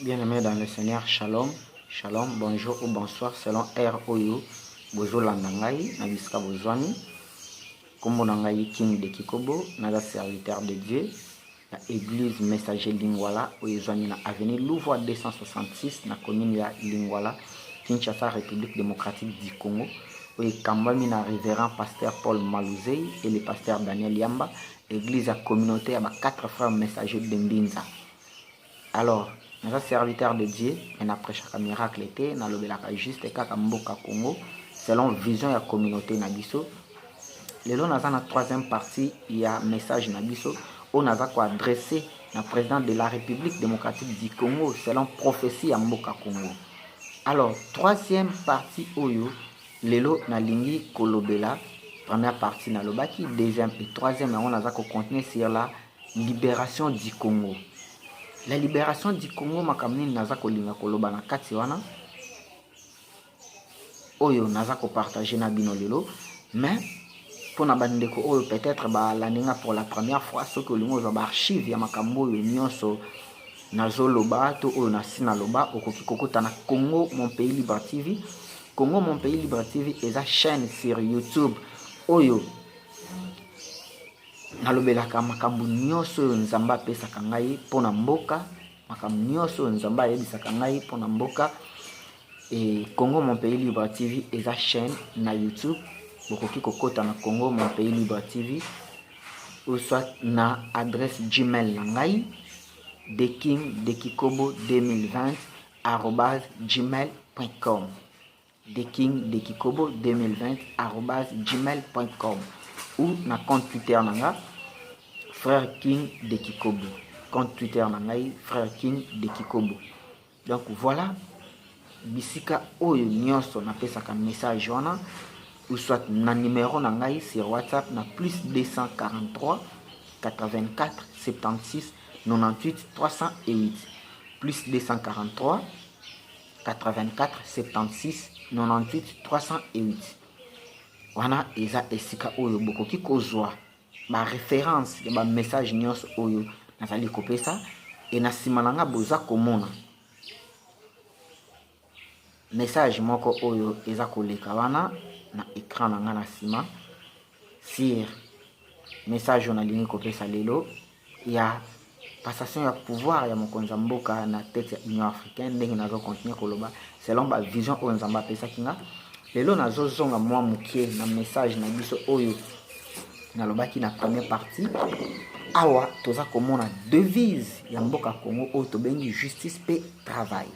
Bien-aimés dans le Seigneur, shalom, shalom, bonjour ou bonsoir selon R.O.U. Bozo Landangai, Nabiska Bozwani, Kombo Nangai King de Kikobo, Naga serviteur de Dieu, la église messager Lingwala, Oyezwani na avenue Louvois 266, na commune ya Lingwala, Kinshasa, République démocratique du Congo, Oye Kambami na révérend pasteur Paul Malouzei et le pasteur Daniel Yamba, église à communauté à 4 frères messagers de Mbinza. Alors, nous sommes serviteurs de Dieu, et après chaque miracle était, nous avons juste kaka mboka Congo, selon vision de la communauté Nabiso. Le long, nous avons la troisième partie, il y a un message Nabiso, où nous avons adressé le président de la République démocratique du Congo, selon prophétie à mboka Congo. Alors, troisième partie, Oyo, Lelo Nalingi Kolobela, première partie Nalobaki, deuxième et troisième, on a contenu sur la libération du Congo. La libération du Congo, makamni naza kolinga koloba na kati wana. Oyo naza ko partager na bino lelo, mais pour na bandeko oyo peut-être ba laninga pour la première fois ce que lingo za ba archive ya makambo yo nyonso nazo loba to oyo na sina loba okoki kokota na Congo mon pays libre TV. Congo mon pays libre TV eza chaîne sur YouTube oyo nalobelaka makambo nyonso nzamba pesaka ngai pona mboka makambo nyonso nzamba yebisaka ngai pona mboka et Congo mon pays libre TV eza chaîne na YouTube bokoki kokota na Congo mon pays libre TV ou soit na adresse Gmail na ngai dekingdekikobo2020@gmail.com dekingdekikobo2020@gmail.com ou na compte Twitter nanga Frère King de Kikobo. Compte Twitter nangai Frère King de Kikobo. Donc voilà, bisika oyo nyonso na pesaka message wana ou soit na numéro nangai sur WhatsApp na plus 243 84 76 98 308 plus 243 84 76 98 308. Wana eza esika oyo bokoki kozwa ba référence ya ba message nyonso oyo nazali kopesa et na sima nanga boza komona message moko oyo eza koleka wana na écran nanga na sima sur message on alingi kopesa lelo ya passation ya pouvoir ya mokonza mboka na tête ya Union africaine ndenge nazo continuer koloba selon ba vision oyo nzamba pesa kinga lelo nazo zonga mwa mukie na message na biso oyo nalobaki na première partie awa toza komona devise ya mboka Congo oyo tobengi justice pe travail.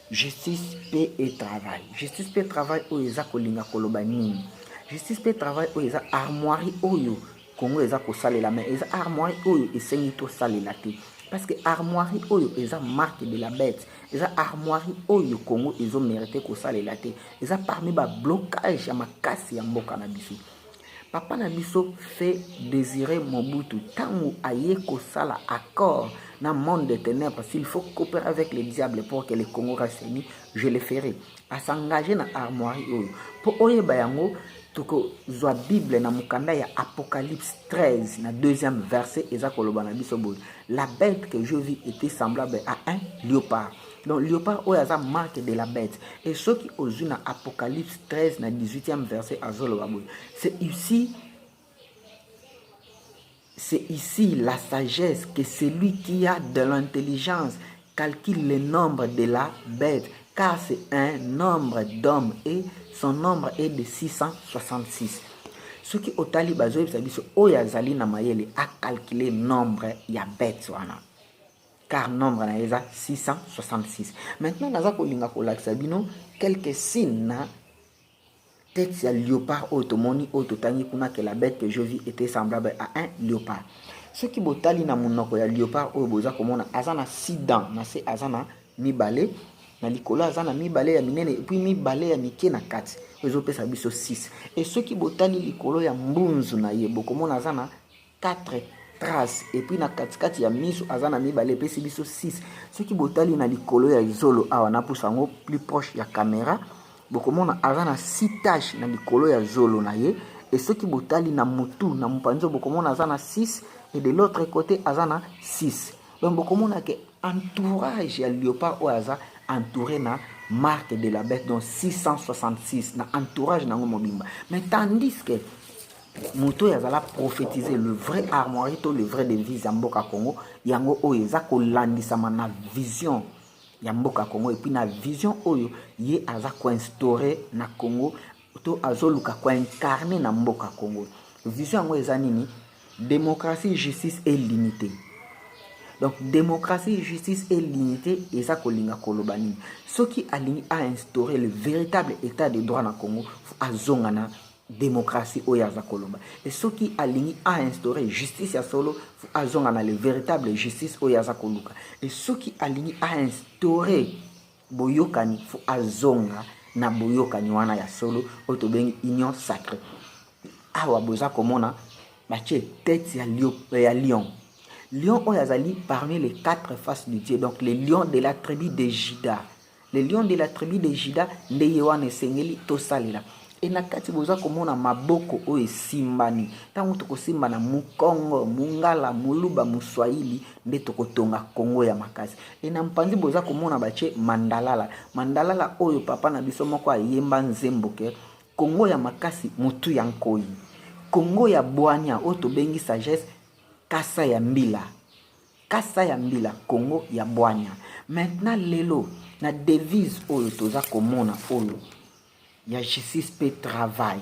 Justice paix et travail. Justice paix travail oyo eza kolinga koloba nini? Justice paix travail oyo eza armoirie oyo Congo eza kosalela mais eza armoirie oyo esengi to salela te parce que armoirie oyo eza marque de la bête, eza armoirie oyo Congo ezo mérité kosalela te, eza parmi ba blocage ya makasi ya mboka na biso. Papa na biso fait désirer Mobutu tango aye kosala accord dans le monde des ténèbres s'il faut coopérer avec le diable pour que le Congo reste uni, je le ferai. À s'engager dans l'armoirie pour oyeba yango toko zwa Bible na mukanda ya Apocalypse 13 na deuxième verset eza koloba na biso boy. La bête que je vis était semblable à un léopard. Donc léopard oyaza marque de la bête et ceux qui osent na Apocalypse 13 na 18e verset azoloba boy. C'est ici la sagesse que celui qui a de l'intelligence calcule le nombre de la bête, car c'est un nombre d'hommes et son nombre est de 666. Ce qui au taliba biso oyazali na mayele a calculé nombre ya bête wana. Car nombre na eza 666. Maintenant naza kolinga kolakisa bino quelques signes na tête ya léopard automoni autotani kuna que la bête que je vis était semblable à un léopard. Ce qui botali na monoko ya léopard oyo boza komona azana 6 dents na se azana mibale na likolo azana mibale ya minene et puis mibale ya mike na kati ozo pesa biso 6 et ce qui botali likolo ya mbunzu na ye bokomona azana 4 traces et puis na katikati ya miso azana mibale pesi biso 6 ce qui botali na likolo ya zolo awa na pusango plus proche ya caméra bokomona azana 6 taches na likolo ya zolo na ye et ce qui botali na mutu na mpanzo bokomona azana 6 et de l'autre côté azana 6 donc bokomona ke entourage ya Léopard oyo aza entouré na marque de la bête donc 666 na entourage nango mobimba. Mais tandis que moto oyo azala prophétiser le vrai armoirie to le vrai devise ya mboka Congo yango oyo eza kolandisama na vision ya mboka Congo, et puis na vision oyo ye aza koinstaurer na Congo to azoluka koincarner na mboka Congo. Vision yango eza nini? Démocratie, justice et l'unité. Donc démocratie, justice et l'unité eza kolinga koloba nini? Soki alingi a instaurer le véritable état de droit na Congo azonga na démocratie oyaza koloba, et soki alingi a instaurer justice ya solo azonga na le véritable justice oyaza koluka, et soki alingi a instaurer boyokani fu azonga na boyokani wana ya solo oyo tobengi union sacrée. Awa boza komona batie tête ya lion. Lion oyo azali parmi les 4 faces de Dieu, donc les lions de la tribu de Juda. Les lions de la tribu de Juda nde ye wana esengeli tosalela. Et na kati boza komona maboko oyo esimbani. Tango tokosimba na mukongo, mungala, muluba, muswahili nde tokotonga Congo ya makasi. Et na mpanzi boza komona batie mandalala. Mandalala oyo papa na biso moko ayemba nzembo ke Congo ya makasi mutu ya nkoi. Congo ya bwania oyo tobengi sagesse kasa ya mbila. Kasa ya mbila Congo ya bwania. Maintenant lelo na devise oyo toza komona oyo ya justice pe travail,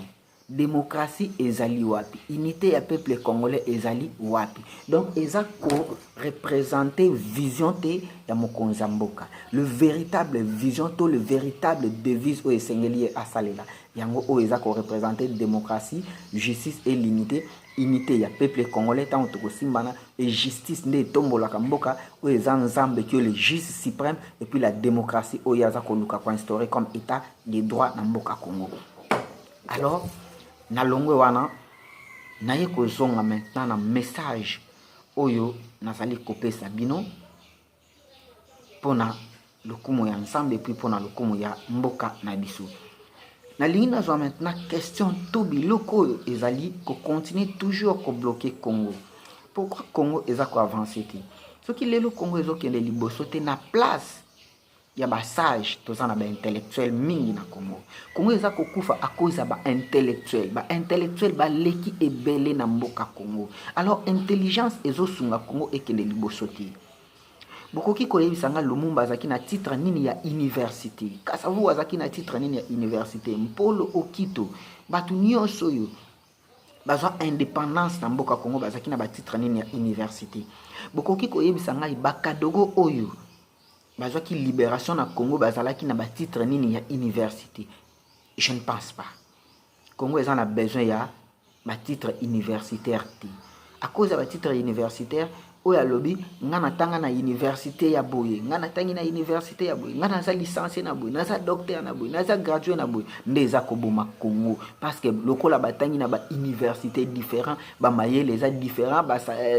démocratie ezali wapi, unité ya peuple congolais ezali wapi. Donc eza ko représenter vision te ya mokonzi mboka, le véritable vision to le véritable devise o esengeli asalela yango o eza ko représenter démocratie, justice et l'unité. Unité ya peuple congolais tant to simbana et justice nde tombolaka mboka o eza nzambe qui est le juge suprême, et puis la démocratie o yaza ko luka ko instaurer comme état de droit na mboka Congo. Alors na longwe wana na ye ko zonga maintenant na message oyo nazali kopesa bino pona lokumu ya nzambe, et puis pona lokumu ya mboka na biso. Na ligne nazwa maintenant question to biloko ezali ko continuer toujours ko bloquer Congo. Pourquoi Congo eza ko avancer ti? Soki lelo Congo ezo kende liboso te na place ya ba sage toza na ba intellectuel mingi na Congo. Congo eza ko kufa à cause ba intellectuel ba leki ebele na mboka Congo. Alors intelligence ezo sunga Congo ekende liboso te. Bokoki koyebisa nga Lumumba azaki na titre nini ya université, Kasavu azaki na titre nini ya université, Mpolo Okito, batu nyonso yo bazwa indépendance na mboka Congo bazaki na ba titre nini ya université. Bokoki koyebisa nga Bakadogo oyo bazwaki libération na Congo bazalaki na ba titre nini ya université. Je ne pense pas. Congo ezana a besoin ya ba titre universitaire ti. À cause de ba titre universitaire oya lobi ngana tanga na université ya boye, ngana tangi na université ya boye, ngana za licencié na boye, naza docteur na boye, naza gradué na boye, ndeza koboma Congo parce que lokola batangi na ba université différent, ba mayele eza différent, ba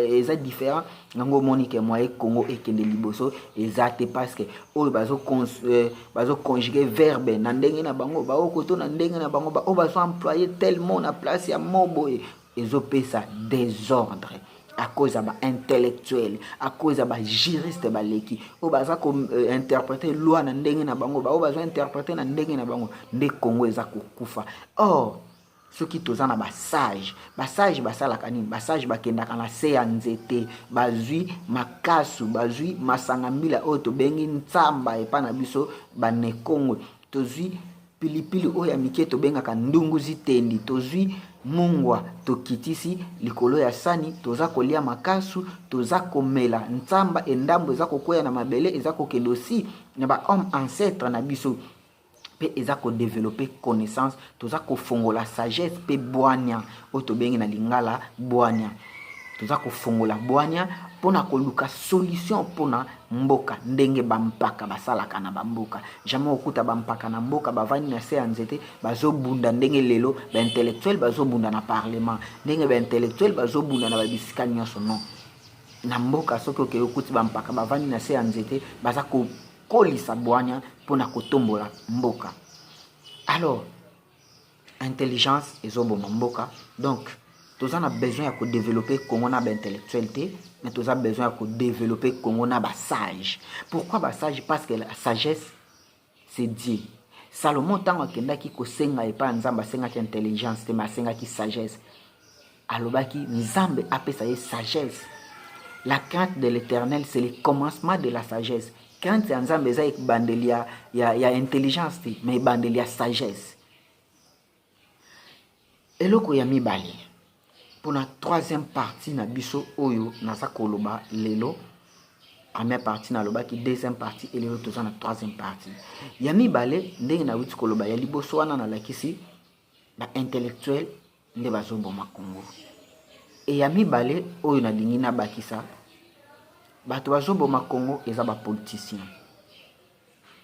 eza différent ngango monike moye Congo ekende liboso ezate parce que oyo bazo conjuguer verbe na ndenge na bango, ba okoto na ndenge na bango, ba o bazo employer tellement na place ya moboye ezopesa désordre. À cause de intellectuel, à cause de juriste baleki, o baza ko interpréter loi na ndenge na bango, ba o baza interpréter na ndenge na bango, nde Congo eza kokufa. Or soki toza na ba sage basala kanini, ba sage bakendaka na se ya nzete, bazwi makasu, bazwi masanga mbila oyo tobengi ntsamba epa na biso bane Congo, tozwi pilipili oyo ya mike tobengaka ndungu zitendi, tozwi mungwa tokitisi likolo ya sani, toza kolia makasu, toza komela ntsamba endambo eza kokwea na mabele, eza kokende aussi na ba homme ancêtre na biso pe eza ko développer connaissance, toza kofongola sagesse pe bwania oyo tobengi na lingala bwania, toza kofongola bwania pona koluka solution pona mboka ndenge bampaka basalaka na bamboka. Jamais okuta bampaka na mboka bavani na se ya nzete bazobunda ndenge lelo ba intellectuel bazobunda na parlement, ndenge ba intellectuel bazobunda na babisika nyonso. Non, na mboka soki oke okuti bampaka bavani na se ya nzete baza kokolisa bwania pona kotombola mboka. Alors intelligence ezoboma mboka, donc Tous on a besoin de développer Congo na intellectualité, mais tous on a besoin de développer Congo na sage. Pourquoi ba sage? Parce que la sagesse c'est Dieu. Salomon tant que ko senga et pas nzamba senga ki intelligence, mais senga ki sagesse. Alobaki nzambe apesa ye sagesse. La crainte de l'Éternel c'est le commencement de la sagesse. Crainte ya nzambe eza bandelia ya intelligence, mais bandelia sagesse. Eloko ya mibali. Pour la troisième partie na biso oyo nasa koloba lelo, première partie na loba ki deuxième partie et lelo toza na troisième partie. Ya mibale ndenge na witi koloba ya liboso wana na lakisi ba intellectuel nde bazoboma Congo. Et ya mibale oyo na lingi na bakisa bato bazoboma Congo eza ba politicien.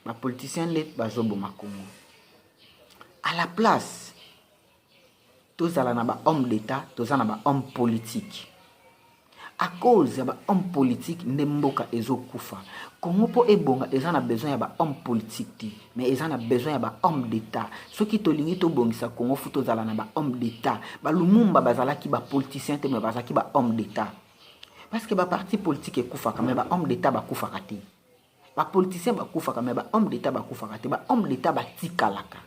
Ba politicien nde bazoboma Congo. À la place tous à la homme d'État, tous à la homme politique. À cause de homme politique, n'emboka ezo kufa. Congo po ebonga, ils en a besoin de homme politique, mais ils en a besoin de homme d'État. Ceux qui tolingi to bongisa Congo fou tous à la homme d'État. Ba lumumba bazala ki ba politicien te mais bazala ki ba homme d'État. Parce que ba parti politique est kufa quand même ba homme d'État ba kufa kati. Ba politicien ba kufa quand même ba homme d'État ba kufa kati. Ba homme d'État ba tikalaka.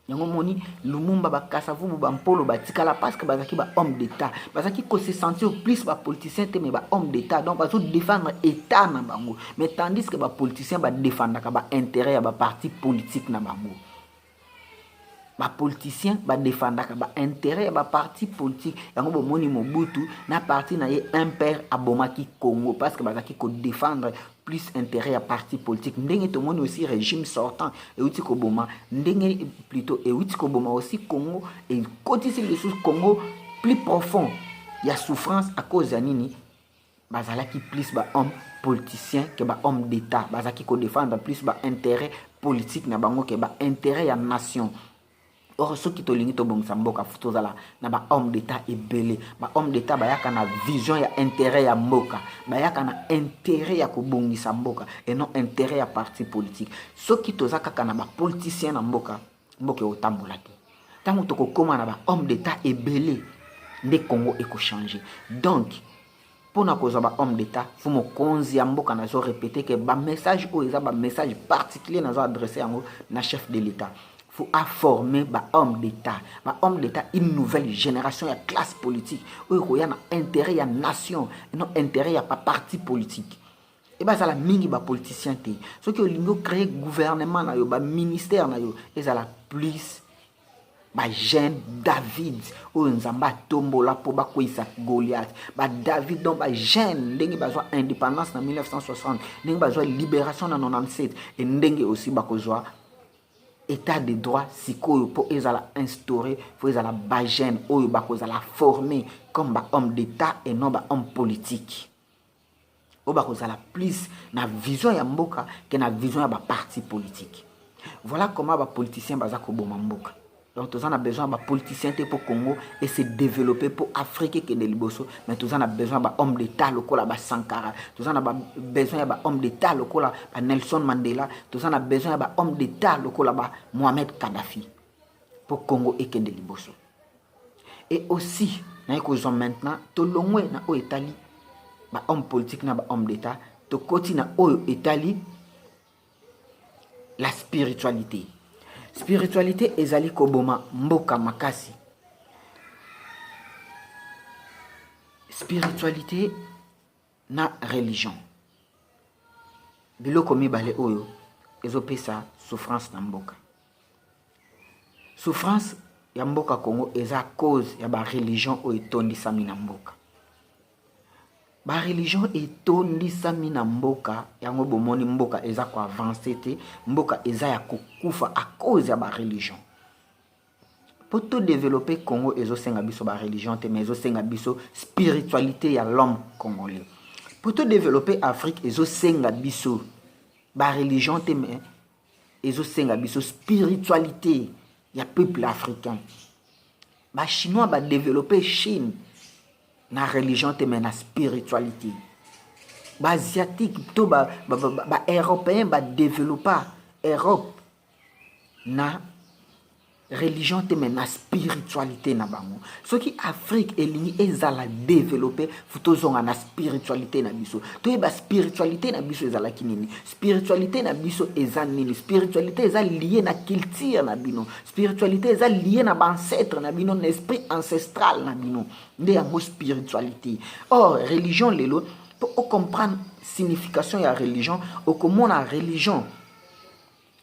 Yango moni lumumba bakasa vubu ba mpolo batikala parce que bazaki ba homme d'état bazaki ko se sentir plus ba politicien te mais ba homme d'état donc bazo défendre état na bango mais tandis que ba politicien ba défendre ka ba intérêt ya ba parti politique na bango ba politicien ba défendre ka ba intérêt ya ba parti politique yango bo moni Mobutu na parti na ye impère abomaki Congo parce que bazaki ko défendre plus intérêt à parti politique ndenge to moni aussi régime sortant et uti ko boma ndenge plutôt et uti ko boma aussi Congo et côté sur le Congo plus profond il y a souffrance à cause de nini bazalaki plus ba homme politicien que ba homme d'état bazaki ko défendre plus ba intérêt politique na bango que ba intérêt ya nation. Or ceux qui tolingi to bongisa mboka futozala na ba homme d'état ebele ba homme d'état bayaka na vision ya intérêt ya mboka bayaka na intérêt ya ko bongisa mboka et non intérêt ya parti politique. Ceux qui tozaka kana ba politicien na mboka mboka otambola te tango toko koma na ba homme d'état ebele nde Congo eko changer. Donc pour na koza ba homme d'état faut mo konzi ya mboka na zo répéter que ba message o eza ba message particulier na zo adresser yango na chef de l'état. Faut former ba homme d'état une nouvelle génération ya classe politique où il y a intérêt ya nation et non intérêt ya parti politique et bah ça la mingi ba politicien té ceux qui ont créé gouvernement na yo ba ministère na yo et ça la plus ba jeune David ou nzamba tombola po ba koisa Goliath ba David donc ba jeune ndenge bazwa indépendance en 1960 ndenge bazwa libération en 97 et ndenge aussi ba kozwa état de droit sikoyo po ezala instauré faut ezala ba jeune oyo ba kozala formé comme ba homme d'état et non ba homme politique o ba kozala plus na vision ya mboka que na vision ya ba parti politique. Voilà comment ba politicien baza ko boma mboka. Donc tous on a besoin ba politicien pour Congo et se développer pour Afrique que de liboso mais tous on a besoin ba homme d'état lokola ba Sankara tous on a besoin ba homme d'état lokola ba Nelson Mandela tous on a besoin ba homme d'état lokola ba Mohamed Kadhafi pour Congo et que de liboso. Et aussi na ko maintenant to longwe na o Italie ba homme politique na ba homme d'état to koti na o Italie la spiritualité. Spiritualité ezali koboma mboka makasi. Spiritualité na religion. Biloko mibale oyo ezopesa souffrance na mboka. Souffrance ya mboka Congo eza cause ya ba religion oyo tondisami na mboka. Ba religion etondisami na mboka yango bomoni mboka eza ko avancer te mboka eza ya kokufa à cause ya ba religion. Pour tout développer Congo ezo senga biso ba religion te mais ezo senga biso spiritualité ya l'homme congolais. Pour tout développer Afrique ezo senga biso ba religion te mais ezo senga biso spiritualité ya peuple africain. Ba chinois ba développer Chine na religion te mais na spiritualité. Ba asiatique to ba européen ba développer Europe na religion te mena spiritualité na bango soki Afrique elingi ezala développer futozonga na spiritualité na biso toyeba spiritualité na biso ezalaki nini spiritualité na biso eza nini spiritualité eza lié na culture na bino spiritualité eza lié na ancêtre na bino na esprit ancestral na bino nde yango spiritualité or religion lelo pour comprendre signification ya religion okomona religion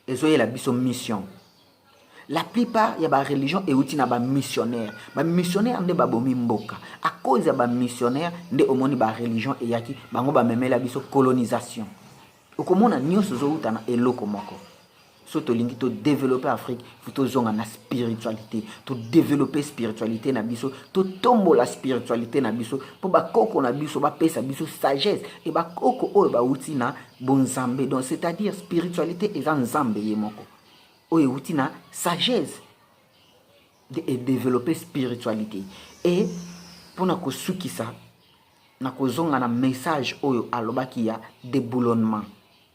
ezoyela biso mission. La plupart ya ba religion euti na ba missionnaire nde ba bomi mboka à cause ya ba missionnaire nde omoni ba religion eyaki bango ba memela biso colonisation okomona nyonso zouta na eloko moko so tolingi to développer Afrique futo zonga na spiritualité to développer spiritualité na biso to tombola spiritualité na biso po ba koko na biso ba pesa biso sagesse et ba koko oyo ba uti na bonzambe donc c'est-à-dire spiritualité eza nzambe ye moko oyo uti na sagesse et développer spiritualité et pour na kosukisa na kozonga na message oyo alobaki ya déboulonnement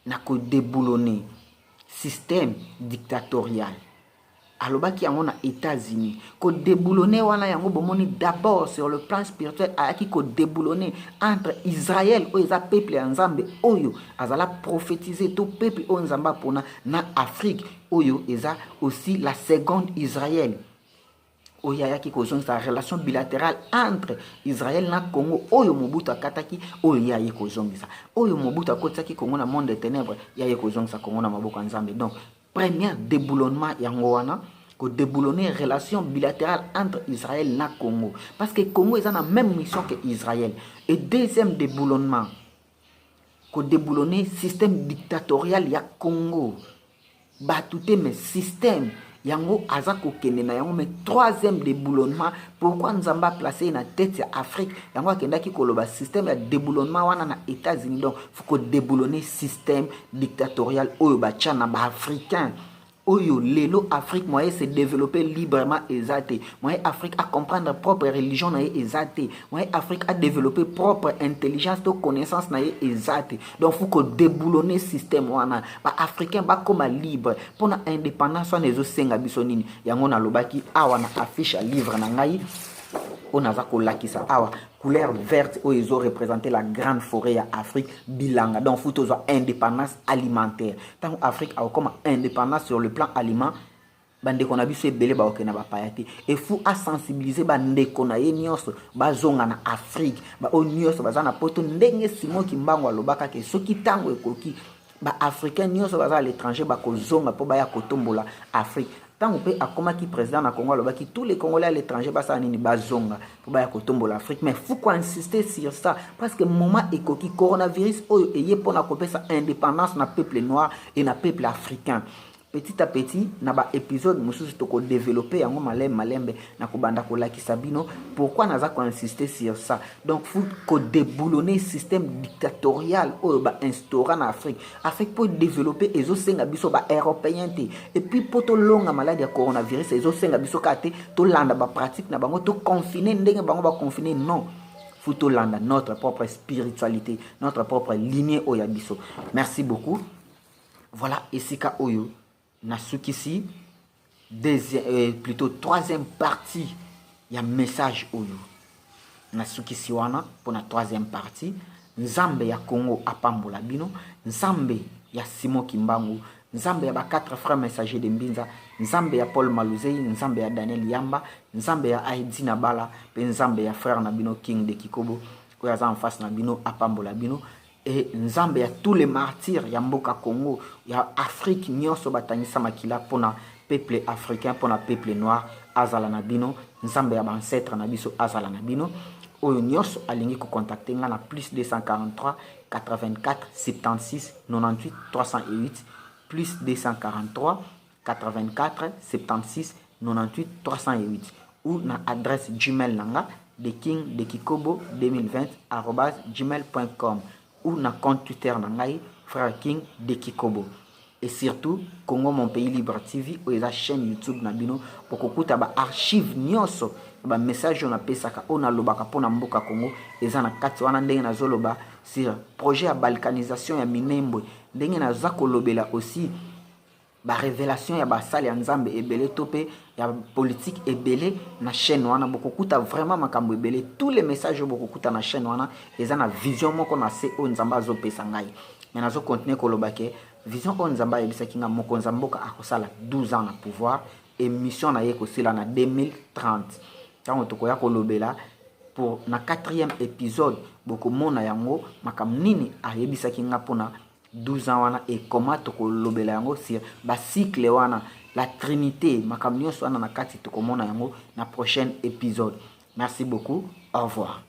na ko déboulonner système dictatorial alobaki yango na États-Unis ko déboulonner wana yango bomoni d'abord sur le plan spirituel ayaki ko déboulonner entre Israël oyo eza peuple ya Nzambe oyo azala prophétiser tout peuple oyo Nzamba pona na Afrique oyo eza aussi la seconde Israël oyo ayaki kozongisa relation bilatérale entre Israël na Congo oyo Mobutu akataki oyo yaye kozongisa oyo Mobutu akotisaki Congo na monde des ténèbres yaye kozongisa Congo na maboko ya Nzambe donc premier déboulonnement yango wana ko déboulonner relation bilatérale entre Israël na Congo parce que Congo est dans la même mission que Israël et deuxième déboulonnement ko déboulonner système dictatorial ya Congo batute mais système yango azako kende na yango mais troisième déboulonnement pourquoi Nzamba placé na tête ya Afrique yango akendaki koloba système ya déboulonnement wana na États-Unis donc faut ko déboulonner système dictatorial oyo ba tchana ba africain oyo lelo Afrique moyen se développer librement ezate moyen Afrique à comprendre propre religion na ezate moyen Afrique à développer propre intelligence to connaissance na ezate donc faut que déboulonner système wana ba africain ba comme libre pour na indépendance wana ezo senga biso nini yango na lobaki awa na affiche à livre na ngai on a kolakisa awa couleur verte où ils ont représenté la grande forêt à Afrique bilanga donc faut toujours indépendance alimentaire tant Afrique a comme indépendance sur le plan aliment bande qu'on a vu c'est belé ba okena ba payati et faut à sensibiliser bande qu'on a nyonso bazonga na Afrique ba o nyonso bazana poto ndenge simo kimbango alobaka ke soki tango ekoki ba africain nyonso baza à l'étranger ba kozonga po ba ya kotombola Afrique. Tant que akomaki président na Congo alobaki tous les Congolais à l'étranger basa nini bazonga pour ba kotombo l'Afrique mais faut qu'on insister sur ça parce que moment ekoki coronavirus oyo eye pona kopesa indépendance na peuple noir et na peuple africain petit à petit na ba épisode mususu toko développer yango malembe na kobanda ko lakisa bino pourquoi naza ko insister sur ça donc faut ko déboulonner système dictatorial oyo ba instaurer en Afrique pour développer ezo senga biso ba européen et puis pour to longa maladie ya coronavirus ezo senga biso kate to landa ba pratique na bango to confiner ndenge bango ba confiner non faut to landa notre propre spiritualité notre propre lignée oyo biso merci beaucoup voilà esika oyo Nasukisi plutôt troisième partie il y a message oyo Nasukisi wana pour la troisième partie Nzambe ya Congo apambola bino Nzambe ya Simon Kimbangu Nzambe ya ba quatre frères messagers de Mbinza Nzambe ya Paul Maluzei Nzambe ya Daniel Yamba Nzambe ya Aidi Nabala pe Nzambe ya frère Nabino King de Kikobo ko ya en face Nabino apambola bino et Nzambe ya tous les martyrs ya mboka Congo ya Afrique nyonso batangisa makila pona peuple africain pona peuple noir azala na bino Nzambe ya ancêtre na biso azala na bino oyo nyonso alingi ko contacter nga na plus 243 84 76 98 308 plus 243 84 76 98 308 ou na adresse Gmail nanga de king de kikobo 2020@gmail.com ou na compte Twitter nangai frère King de Kikobo et surtout Congo mon pays libre TV ou la chaîne YouTube na bino pour kokuta ba archive nyonso ba message on apesaka ona lobaka pona mboka Congo eza na kati wana ndenge na zoloba sur projet ya balkanisation ya Minembwe ndenge na zakolobela aussi ba révélation ya basali ya nzambe ebele topé ya politique ebele na chaîne wana bokokuta vraiment makambo ebele tous les messages bokokuta na chaîne wana eza na vision moko na se o nzambe azopesa ngai mais nazo continuer koloba ke vision o nzambe ayebisaki nga mokonzi ya mboka akosala 12 ans na pouvoir émission na ye kosila na 2030 ntango tokoya kolobela pour na 4e épisode bokomona yango makambo nini ayebisaki nga mpona 12 ans wana et comment tokolobela yango sur bacycle wana la trinité makambo nyonso wana na kati tokomona yango na prochain épisode. Merci beaucoup, au revoir.